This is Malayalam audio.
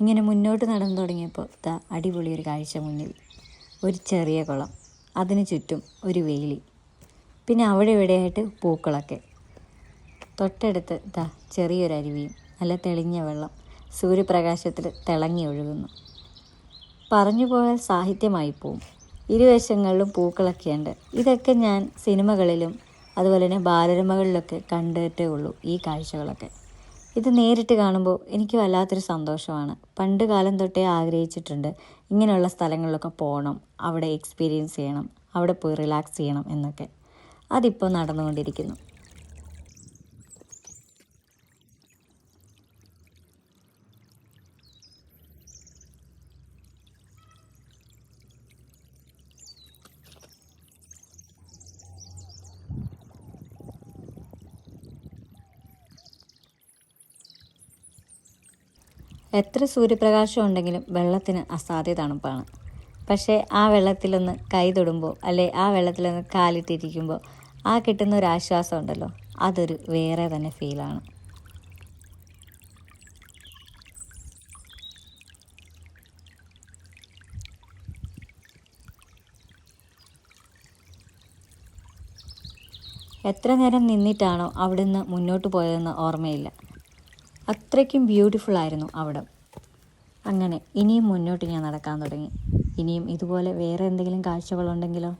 ഇങ്ങനെ മുന്നോട്ട് നടന്നു തുടങ്ങിയപ്പോൾ ദാ അടിപൊളി ഒരു കാഴ്ച മുന്നിൽ. ഒരു ചെറിയ കുളം, അതിന് ചുറ്റും ഒരു വേലി, പിന്നെ അവിടെ ഇവിടെയായിട്ട് പൂക്കളൊക്കെ. തൊട്ടടുത്ത് ദാ ചെറിയൊരു അരുവിയും നല്ല തെളിഞ്ഞ വെള്ളം സൂര്യപ്രകാശത്തിൽ തിളങ്ങി ഒഴുകുന്നു. പറഞ്ഞു പോയാൽ സാഹിത്യമായി പോവും. ഇരുവശങ്ങളിലും പൂക്കളൊക്കെയുണ്ട്. ഇതൊക്കെ ഞാൻ സിനിമകളിലും അതുപോലെ തന്നെ ബാലരമകളിലൊക്കെ കണ്ടിട്ടേ ഉള്ളൂ ഈ കാഴ്ചകളൊക്കെ. ഇത് നേരിട്ട് കാണുമ്പോൾ എനിക്ക് വല്ലാത്തൊരു സന്തോഷമാണ്. പണ്ട് കാലം തൊട്ടേ ആഗ്രഹിച്ചിട്ടുണ്ട് ഇങ്ങനെയുള്ള സ്ഥലങ്ങളിലൊക്കെ പോകണം, അവിടെ എക്സ്പീരിയൻസ് ചെയ്യണം, അവിടെ പോയി റിലാക്സ് ചെയ്യണം എന്നൊക്കെ. അതിപ്പോൾ നടന്നുകൊണ്ടിരിക്കുന്നു. എത്ര സൂര്യപ്രകാശം ഉണ്ടെങ്കിലും വെള്ളത്തിന് അസാധ്യ തണുപ്പാണ്. പക്ഷേ ആ വെള്ളത്തിലൊന്ന് കൈ തൊടുമ്പോൾ അല്ലെ ആ വെള്ളത്തിലൊന്ന് കാലിട്ടിരിക്കുമ്പോൾ ആ കിട്ടുന്ന ഒരു ആശ്വാസം ഉണ്ടല്ലോ, അതൊരു വേറെ തന്നെ ഫീലാണ്. എത്ര നേരം നിന്നിട്ടാണോ അവിടുന്ന് മുന്നോട്ട് പോയതെന്ന് ഓർമ്മയില്ല. അത്രയ്ക്കും ബ്യൂട്ടിഫുൾ ആയിരുന്നു അവിടം. അങ്ങനെ ഇനിയും മുന്നോട്ട് ഞാൻ നടക്കാൻ തുടങ്ങി. ഇനിയും ഇതുപോലെ വേറെ എന്തെങ്കിലും കാഴ്ചകളുണ്ടെങ്കിലോ